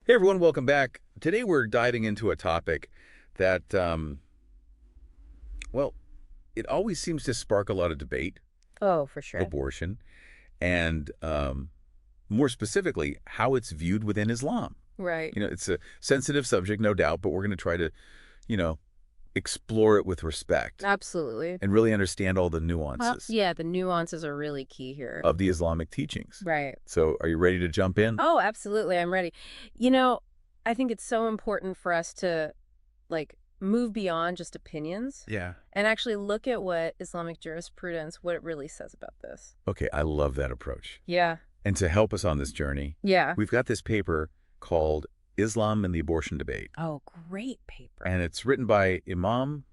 Hey everyone, welcome back. Today we're diving into a topic that, well, it always seems to spark a lot of debate, Oh, for sure. abortion, and more specifically, how it's viewed within Islam. Right. It's a sensitive subject, no doubt, but we're going to try to, you know, explore it with respect Absolutely. and really understand all the Well, nuances yeah, the nuances are really key here. of the Islamic teachings. Right. So are you ready to jump in? Oh, absolutely. I'm ready. You know, I think it's so important for us to, move beyond just opinions Yeah. and actually look at what Islamic jurisprudence, what it really says about this. Okay, I love that approach. Yeah. And to help us on this journey, Yeah. we've got this paper called Islam and the Abortion Debate. Oh, great paper. And it's written by Imam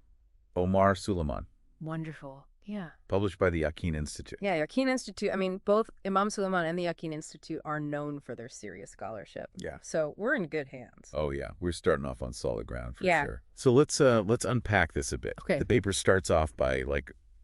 Omar Suleiman, Wonderful. Yeah. published by the Yaqeen Institute. Yeah, Yaqeen Institute, I mean, both Imam Suleiman and the Yaqeen Institute are known for their serious scholarship. Yeah. So we're in good hands. Oh, yeah. We're starting off on solid ground for Yeah. sure. So let's unpack this a bit. Okay. The paper starts off by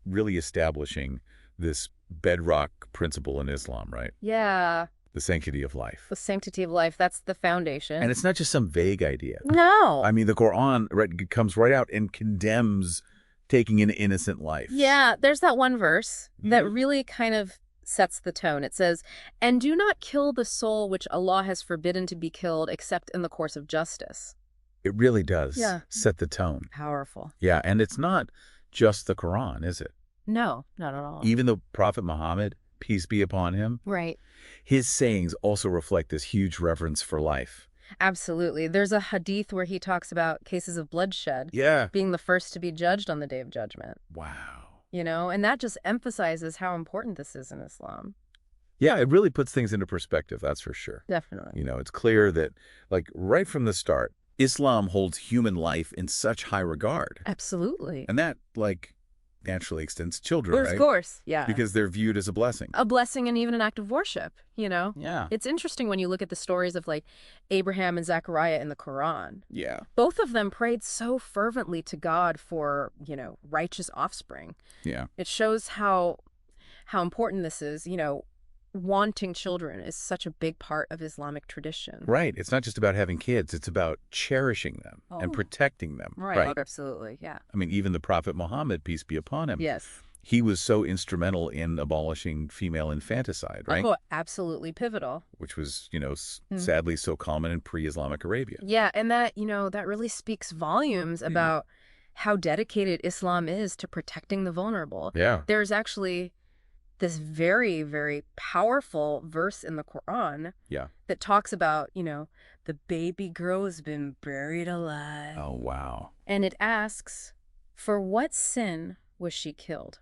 really establishing this bedrock principle in Islam, right? Yeah. The sanctity of life. The sanctity of life, that's the foundation. And it's not just some vague idea. No. I mean, the Quran comes right out and condemns taking an innocent life. Yeah, there's that one verse that really kind of sets the tone. It says, "And do not kill the soul which Allah has forbidden to be killed except in the course of justice." It really does Yeah. set the tone. Powerful. Yeah, and it's not just the Quran, is it? No, not at all. Even the Prophet Muhammad, peace be upon him, Right. his sayings also reflect this huge reverence for life. Absolutely. There's a hadith where he talks about cases of bloodshed Yeah. being the first to be judged on the Day of Judgment, Wow. and that just emphasizes how important this is in Islam. Yeah, it really puts things into perspective, that's for sure. Definitely. It's clear that, right from the start, Islam holds human life in such high regard. Absolutely. And that, naturally extends to children, Of right? course. Yeah. Because they're viewed as a blessing. A blessing and even an act of worship, Yeah. It's interesting when you look at the stories of Abraham and Zechariah in the Quran. Yeah. Both of them prayed so fervently to God for, righteous offspring. Yeah. It shows how important this is, wanting children is such a big part of Islamic tradition. Right. It's not just about having kids. It's about cherishing them and Oh. protecting them. Right. Absolutely. Yeah. I mean, even the Prophet Muhammad, peace be upon him, Yes. he was so instrumental in abolishing female infanticide, right? Oh, absolutely pivotal. Which was, sadly so common in pre-Islamic Arabia. Yeah, and that, that really speaks volumes about how dedicated Islam is to protecting the vulnerable. Yeah. There's actually this very, very powerful verse in the Quran Yeah. that talks about, the baby girl has been buried alive. Oh, wow. And it asks, for what sin was she killed?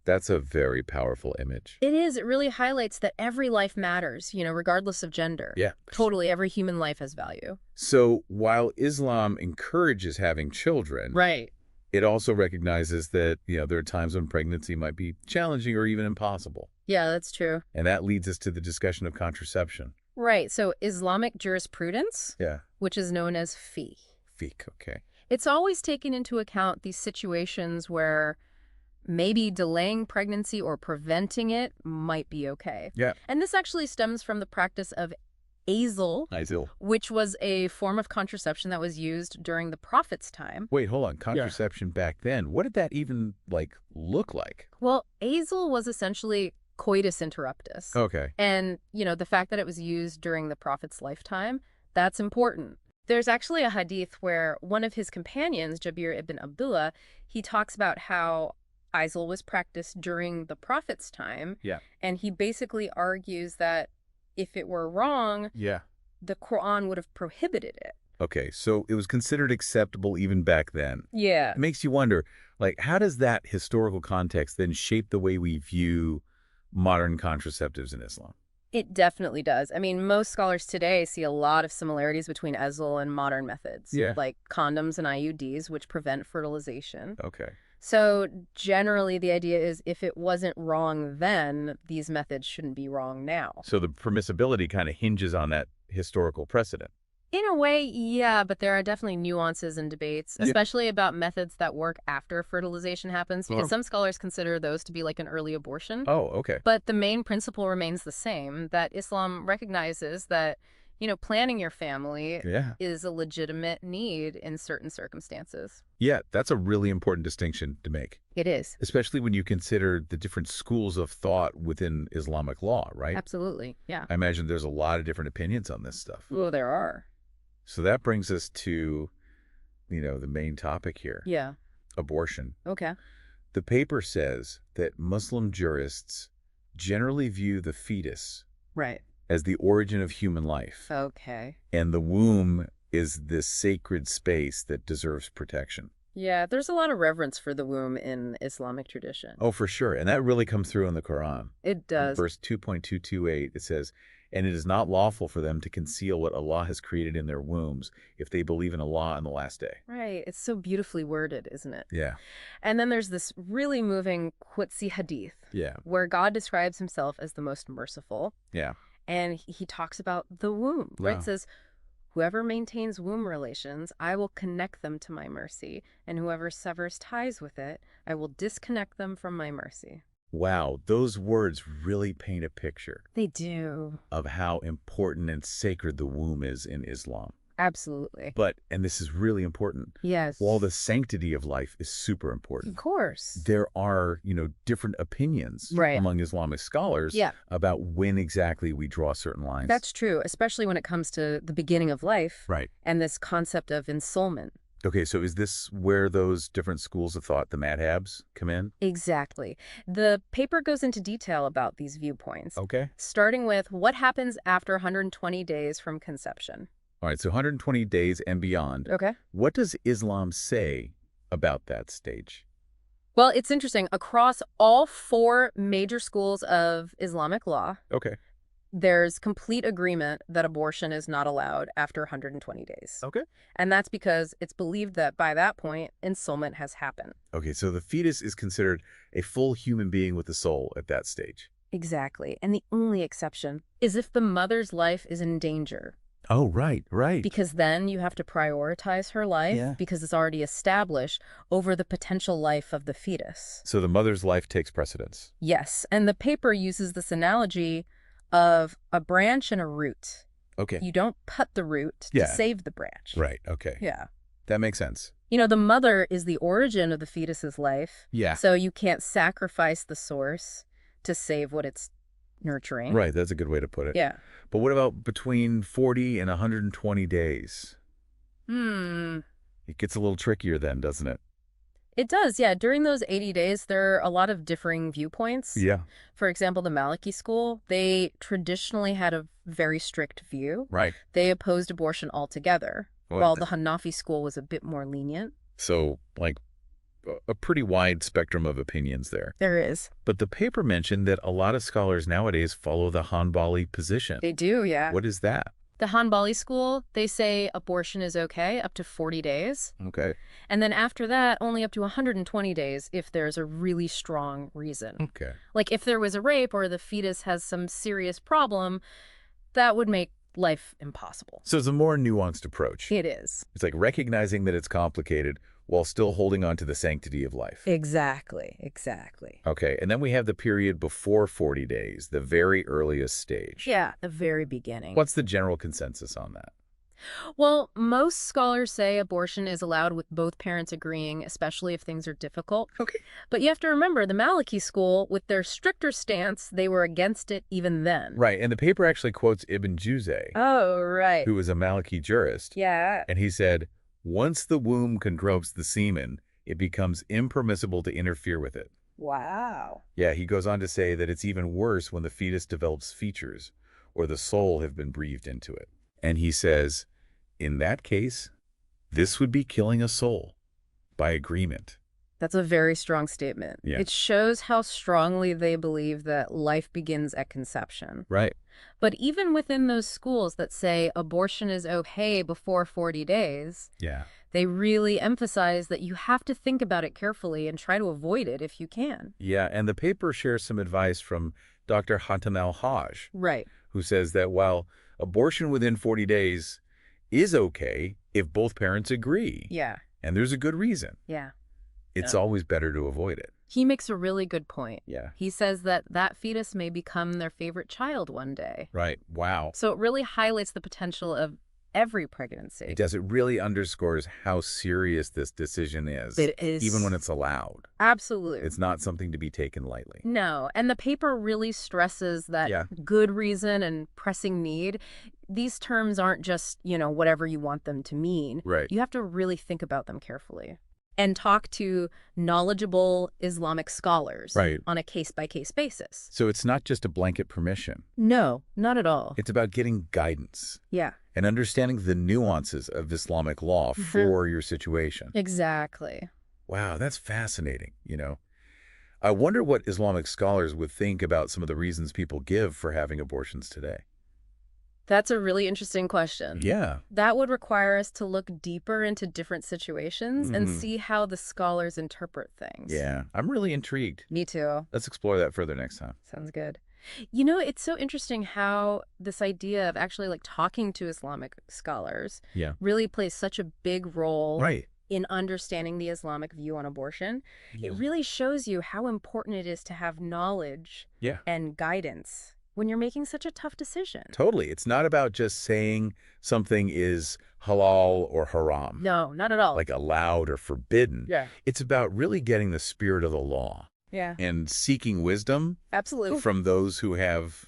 That's a very powerful image. It is. It really highlights that every life matters, regardless of gender. Yeah. Totally. Every human life has value. So while Islam encourages having children, Right. it also recognizes that, there are times when pregnancy might be challenging or even impossible. Yeah, that's true. And that leads us to the discussion of contraception. Right. So Islamic jurisprudence, Yeah. which is known as Fiqh, okay. it's always taken into account these situations where maybe delaying pregnancy or preventing it might be okay. Yeah. And this actually stems from the practice of Azel, which was a form of contraception that was used during the Prophet's time. Wait, hold on. Contraception back then, what did that even, look like? Well, Azel was essentially coitus interruptus. Okay. And, the fact that it was used during the Prophet's lifetime, that's important. There's actually a hadith where one of his companions, Jabir ibn Abdullah, he talks about how Azel was practiced during the Prophet's time. Yeah. And he basically argues that if it were wrong, Yeah. the Quran would have prohibited it. Okay, so it was considered acceptable even back then. Yeah. It makes you wonder, how does that historical context then shape the way we view modern contraceptives in Islam? It definitely does. I mean, most scholars today see a lot of similarities between Azel and modern methods, like condoms and IUDs, which prevent fertilization. Okay. So generally, the idea is if it wasn't wrong then, these methods shouldn't be wrong now. So the permissibility kind of hinges on that historical precedent. In a way, yeah, but there are definitely nuances and debates, especially about methods that work after fertilization happens, because some scholars consider those to be like an early abortion. Oh, okay. But the main principle remains the same, that Islam recognizes that, Planning your family Yeah. is a legitimate need in certain circumstances. Yeah, that's a really important distinction to make, It is. especially when you consider the different schools of thought within Islamic law, right? Absolutely. Yeah. I imagine there's a lot of different opinions on this stuff. Well, there are. So that brings us to, the main topic here, Yeah. abortion. Okay. The paper says that Muslim jurists generally view the fetus Right. as the origin of human life, Okay. and the womb is this sacred space that deserves protection. Yeah, there's a lot of reverence for the womb in Islamic tradition. Oh, for sure. And that really comes through in the Quran. It In does. verse 2.228, it says, "And it is not lawful for them to conceal what Allah has created in their wombs if they believe in Allah and the last day." Right. It's so beautifully worded, isn't it? Yeah. And then there's this really moving Qudsi hadith Yeah. where God describes himself as the most merciful. Yeah. And he talks about the womb, right? Wow. It says, whoever maintains womb relations, I will connect them to my mercy. And whoever severs ties with it, I will disconnect them from my mercy. Wow. Those words really paint a picture They do. of how important and sacred the womb is in Islam. Absolutely. But, and this is really important, Yes. while the sanctity of life is super Of important, course. there are, different opinions Right. among Islamic scholars Yeah. about when exactly we draw certain lines. That's true, especially when it comes to the beginning of life right. and this concept of ensoulment. Okay, so is this where those different schools of thought, the madhabs, come in? Exactly. The paper goes into detail about these viewpoints, Okay. starting with what happens after 120 days from conception. All right, so 120 days and beyond. Okay. What does Islam say about that stage? Well, it's interesting. Across all 4 major schools of Islamic law, Okay. there's complete agreement that abortion is not allowed after 120 days. Okay. And that's because it's believed that by that point, ensoulment has happened. Okay, so the fetus is considered a full human being with a soul at that stage. Exactly. And the only exception is if the mother's life is in danger. Oh, right. Because then you have to prioritize her life Yeah. because it's already established over the potential life of the fetus. So the mother's life takes precedence. Yes. And the paper uses this analogy of a branch and a root. Okay. You don't cut the root Yeah. to save the branch. Right, okay. Yeah. That makes sense. The mother is the origin of the fetus's life. Yeah. So you can't sacrifice the source to save what it's nurturing. Right, that's a good way to put it. Yeah. But what about between 40 and 120 days? It gets a little trickier then, doesn't it? It does, yeah. During those 80 days, there are a lot of differing viewpoints. Yeah. For example, the Maliki school, they traditionally had a very strict view. Right. They opposed abortion altogether, Well, while the Hanafi school was a bit more lenient. So, like, a pretty wide spectrum of opinions there. There is. But the paper mentioned that a lot of scholars nowadays follow the Hanbali position. They do, yeah. What is that? The Hanbali school, they say abortion is okay up to 40 days. Okay. And then after that, only up to 120 days if there's a really strong reason. Okay. Like if there was a rape or the fetus has some serious problem, that would make life impossible. So it's a more nuanced approach. It is. It's like recognizing that it's complicated while still holding on to the sanctity of life. Exactly. Okay, and then we have the period before 40 days, the very earliest stage. Yeah, the very beginning. What's the general consensus on that? Well, most scholars say abortion is allowed with both parents agreeing, especially if things are difficult. Okay. But you have to remember, the Maliki school, with their stricter stance, they were against it even then. Right, and the paper actually quotes Ibn Juzay, Oh, right. who was a Maliki jurist. Yeah. And he said, once the womb controls the semen, it becomes impermissible to interfere with it. Wow. Yeah, he goes on to say that it's even worse when the fetus develops features or the soul have been breathed into it. And he says, in that case, this would be killing a soul by agreement. That's a very strong statement. Yeah. It shows how strongly they believe that life begins at conception. Right. But even within those schools that say abortion is okay before 40 days, Yeah. they really emphasize that you have to think about it carefully and try to avoid it if you can. Yeah, and the paper shares some advice from Dr. Hatem El-Hajj, Right. who says that while abortion within 40 days is okay if both parents agree, Yeah. and there's a good reason, Yeah. it's always better to avoid it. He makes a really good point. Yeah. He says that that fetus may become their favorite child one day. Right. Wow. So it really highlights the potential of every pregnancy. It does. It really underscores how serious this decision is. It is. Even when it's allowed. Absolutely. It's not something to be taken lightly. No. And the paper really stresses that good reason and pressing need. These terms aren't just, whatever you want them to mean. Right. You have to really think about them carefully and talk to knowledgeable Islamic scholars on a case-by-case basis. So it's not just a blanket permission. No, not at all. It's about getting guidance. Yeah. And understanding the nuances of Islamic law for your situation. Exactly. Wow, that's fascinating, I wonder what Islamic scholars would think about some of the reasons people give for having abortions today. That's a really interesting question. Yeah. That would require us to look deeper into different situations and see how the scholars interpret things. Yeah, I'm really intrigued. Me too. Let's explore that further next time. Sounds good. It's so interesting how this idea of actually talking to Islamic scholars really plays such a big role in understanding the Islamic view on abortion. It really shows you how important it is to have knowledge and guidance when you're making such a tough decision. Totally. It's not about just saying something is halal or haram. No, not at all. Like allowed or forbidden. Yeah. It's about really getting the spirit of the law. Yeah. And seeking wisdom. Absolutely. From those who have,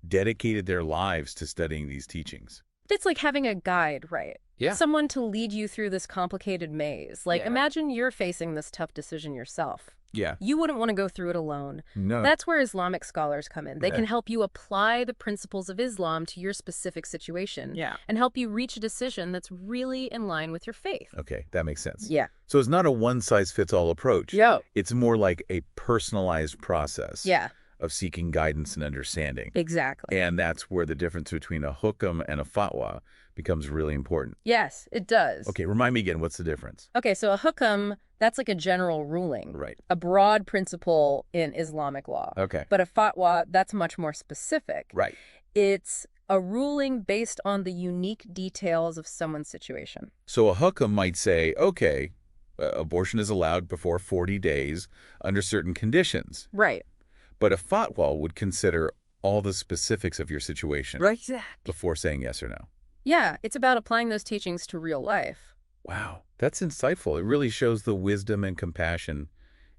dedicated their lives to studying these teachings. It's like having a guide, right? Yeah. Someone to lead you through this complicated maze. Imagine you're facing this tough decision yourself. Yeah. You wouldn't want to go through it alone. No. That's where Islamic scholars come in. They can help you apply the principles of Islam to your specific situation. Yeah. And help you reach a decision that's really in line with your faith. Okay, that makes sense. Yeah. So it's not a one-size-fits-all approach. Yeah. It's more like a personalized process. Yeah. Of seeking guidance and understanding. Exactly. And that's where the difference between a hukam and a fatwa becomes really important. Yes, it does. Okay, remind me again, what's the difference? Okay, so a hukam, that's like a general ruling. Right. A broad principle in Islamic law. Okay. But a fatwa, that's much more specific. Right. It's a ruling based on the unique details of someone's situation. So a hukam might say, okay, abortion is allowed before 40 days under certain conditions. Right. But a fatwa would consider all the specifics of your situation. Right. Exactly. Before saying yes or no. Yeah, it's about applying those teachings to real life. Wow, that's insightful. It really shows the wisdom and compassion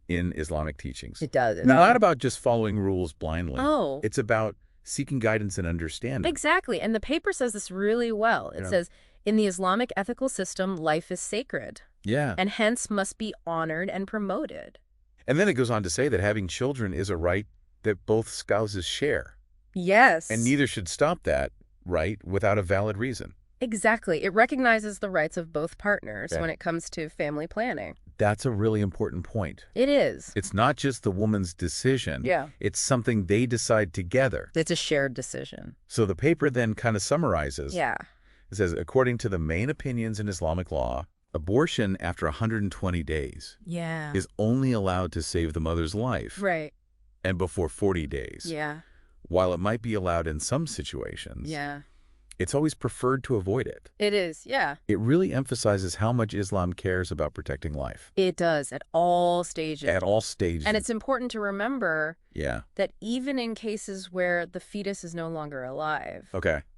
in Islamic teachings. It does. Not about just following rules blindly. Oh. It's about seeking guidance and understanding. Exactly. And the paper says this really well. It says, in the Islamic ethical system, life is sacred. Yeah. And hence must be honored and promoted. And then it goes on to say that having children is a right that both spouses share. Yes. And neither should stop that right without a valid reason. Exactly. It recognizes the rights of both partners when it comes to family planning. That's a really important point. It is. It's not just the woman's decision. Yeah. It's something they decide together. It's a shared decision. So the paper then kind of summarizes. Yeah. It says, according to the main opinions in Islamic law, abortion after 120 days is only allowed to save the mother's life. Right. And before 40 days. Yeah. While it might be allowed in some situations. Yeah. It's always preferred to avoid it. It is, yeah. It really emphasizes how much Islam cares about protecting life. It does, at all stages. At all stages. And it's important to remember that even in cases where the fetus is no longer alive,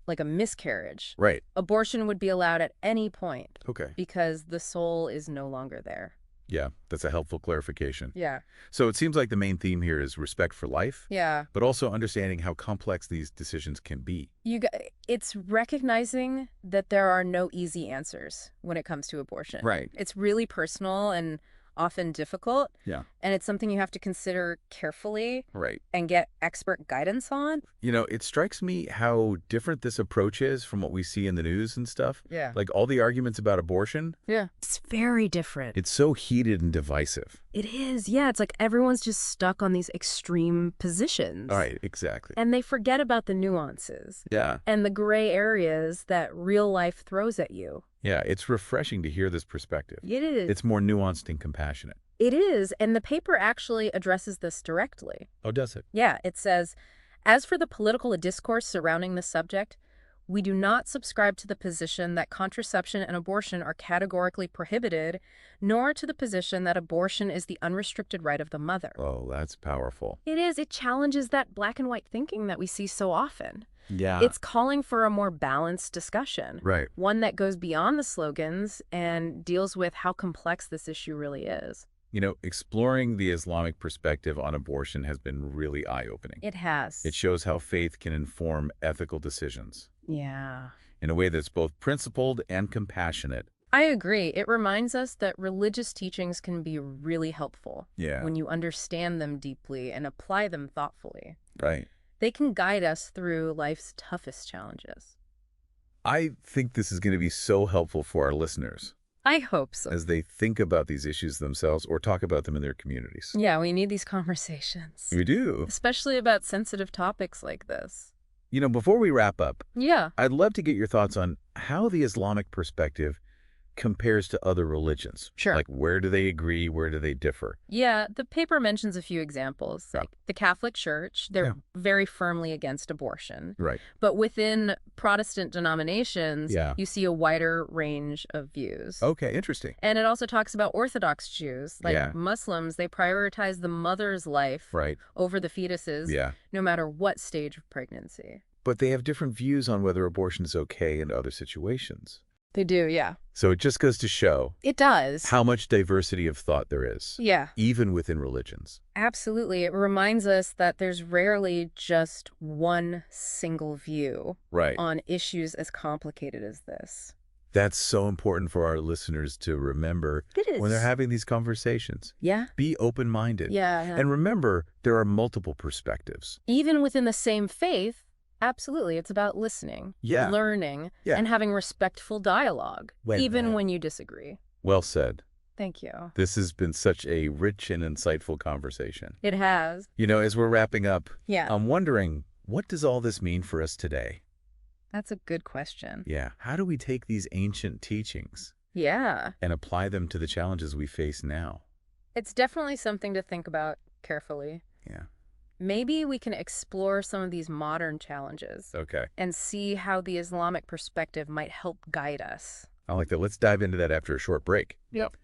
like a miscarriage, abortion would be allowed at any point. Because the soul is no longer there. Yeah, that's a helpful clarification. Yeah. So it seems like the main theme here is respect for life. Yeah. But also understanding how complex these decisions can be. It's recognizing that there are no easy answers when it comes to abortion. Right. It's really personal and often difficult. Yeah. And it's something you have to consider carefully. Right. And get expert guidance on. It strikes me how different this approach is from what we see in the news and stuff. Yeah. Like all the arguments about abortion. Yeah. It's very different. It's so heated and divisive. It is. Yeah. It's like everyone's just stuck on these extreme positions. Right. Exactly. And they forget about the nuances. Yeah. And the gray areas that real life throws at you. Yeah, it's refreshing to hear this perspective. It is. It's more nuanced and compassionate. It is, and the paper actually addresses this directly. Oh, does it? Yeah, it says, as for the political discourse surrounding the subject, We do not subscribe to the position that contraception and abortion are categorically prohibited, nor to the position that abortion is the unrestricted right of the mother. Oh, that's powerful. It is. It challenges that black and white thinking that we see so often. Yeah. It's calling for a more balanced discussion. Right. One that goes beyond the slogans and deals with how complex this issue really is. You know, exploring the Islamic perspective on abortion has been really eye-opening. It has. It shows how faith can inform ethical decisions Yeah. in a way that's both principled and compassionate. I agree. It reminds us that religious teachings can be really helpful Yeah. when you understand them deeply and apply them thoughtfully. Right. They can guide us through life's toughest challenges. I think this is going to be so helpful for our listeners I hope so. as they think about these issues themselves or talk about them in their communities. Yeah, we need these conversations, We do. especially about sensitive topics like this. You know, before we wrap up, Yeah. I'd love to get your thoughts on how the Islamic perspective compares to other religions. Sure. Like, where do they agree? Where do they differ? Yeah, the paper mentions a few examples. Yeah. Like the Catholic Church, they're Yeah. very firmly against abortion. Right. But within Protestant denominations, Yeah. you see a wider range of views. Okay, interesting. And it also talks about Orthodox Jews. Like Yeah. Muslims, they prioritize the mother's life Right. over the fetus's, Yeah. no matter what stage of pregnancy. But they have different views on whether abortion is okay in other situations. They do, yeah. So it just goes to show It does. how much diversity of thought there is, Yeah, even within religions. absolutely. It reminds us that there's rarely just one single view Right. on issues as complicated as this. That's so important for our listeners to remember It is. when they're having these conversations. Yeah. Be open-minded. Yeah. And remember, there are multiple perspectives. Even within the same faith, absolutely. It's about listening, Yeah. learning, Yeah. and having respectful dialogue, even Well. when you disagree. Well said. Thank you. This has been such a rich and insightful conversation. It has. You know, as we're wrapping up, Yeah. I'm wondering, what does all this mean for us today? That's a good question. Yeah. How do we take these ancient teachings Yeah. and apply them to the challenges we face now? It's definitely something to think about carefully. Yeah. Maybe we can explore some of these modern challenges Okay. and see how the Islamic perspective might help guide us. I like that. Let's dive into that after a short break. Yep.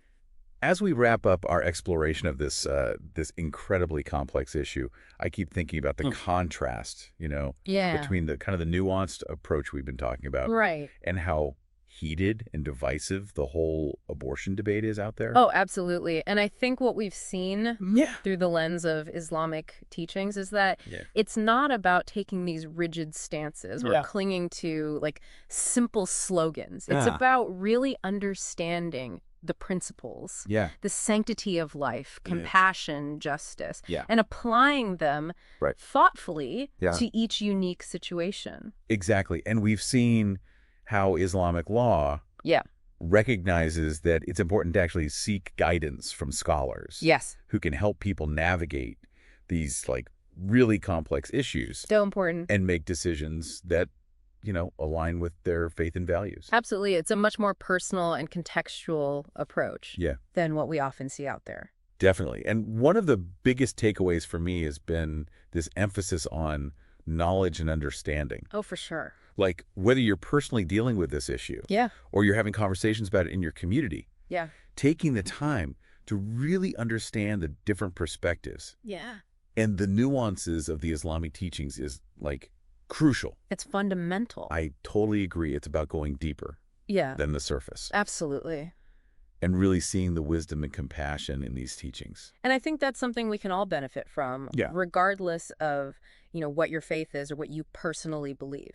As we wrap up our exploration of this this incredibly complex issue, I keep thinking about the contrast, you know, Yeah. between the kind of the nuanced approach we've been talking about Right. and how heated and divisive the whole abortion debate is out there. Oh, absolutely. And I think what we've seen Yeah. through the lens of Islamic teachings is that Yeah. it's not about taking these rigid stances or Yeah. clinging to like simple slogans. It's Yeah. about really understanding the principles, Yeah. the sanctity of life, It is. compassion, justice, Yeah. and applying them Right. thoughtfully Yeah. to each unique situation. Exactly. And we've seen how Islamic law Yeah. recognizes that it's important to actually seek guidance from scholars Yes. who can help people navigate these like really complex issues So important. and make decisions that, you know, align with their faith and values. Absolutely. It's a much more personal and contextual approach Yeah, than what we often see out there. definitely. And one of the biggest takeaways for me has been this emphasis on knowledge and understanding. Oh, for sure. Like whether you're personally dealing with this issue Yeah. or you're having conversations about it in your community, Yeah. taking the time to really understand the different perspectives Yeah. and the nuances of the Islamic teachings is like crucial. It's fundamental. I totally agree. It's about going deeper Yeah. than the surface Absolutely. and really seeing the wisdom and compassion in these teachings. And I think that's something we can all benefit from, Yeah. regardless of, what your faith is or what you personally believe.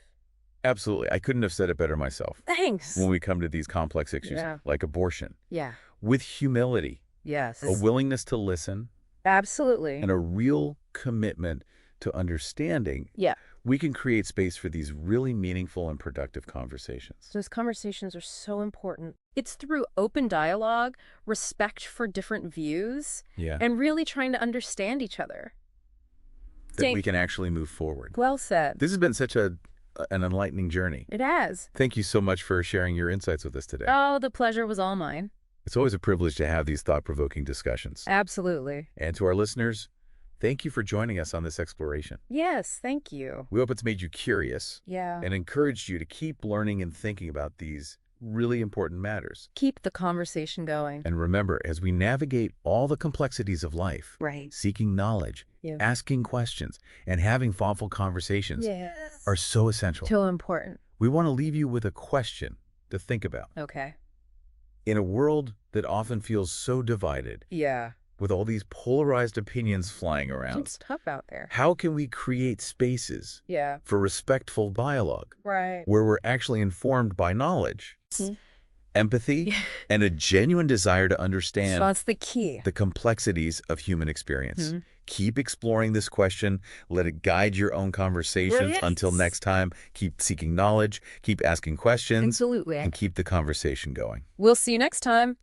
Absolutely. I couldn't have said it better myself. Thanks. When we come to these complex issues Yeah. like abortion, Yeah. with humility, Yes. a willingness to listen, Absolutely. and a real commitment to understanding, Yeah. we can create space for these really meaningful and productive conversations. Those conversations are so important. It's through open dialogue, respect for different views, Yeah. and really trying to understand each other. That we can actually move forward. Well said. This has been such an enlightening journey. It has. Thank you so much for sharing your insights with us today. Oh, the pleasure was all mine. It's always a privilege to have these thought-provoking discussions. Absolutely. And to our listeners, Thank you for joining us on this exploration. Yes, thank you. We hope it's made you curious Yeah. and encouraged you to keep learning and thinking about these really important matters. Keep the conversation going. And remember, as we navigate all the complexities of life, Right. seeking knowledge, Yeah. asking questions, and having thoughtful conversations Yes. are so essential. So important. We want to leave you with a question to think about. Okay. In a world that often feels so divided, Yeah. with all these polarized opinions flying around, It's tough out there. how can we create spaces Yeah. for respectful dialogue Right. where we're actually informed by knowledge, empathy, and a genuine desire to So understand that's the key. the complexities of human experience? Keep exploring this question. Let it guide your own conversations. Yes. Until next time, keep seeking knowledge, keep asking questions, Absolutely. and keep the conversation going. We'll see you next time.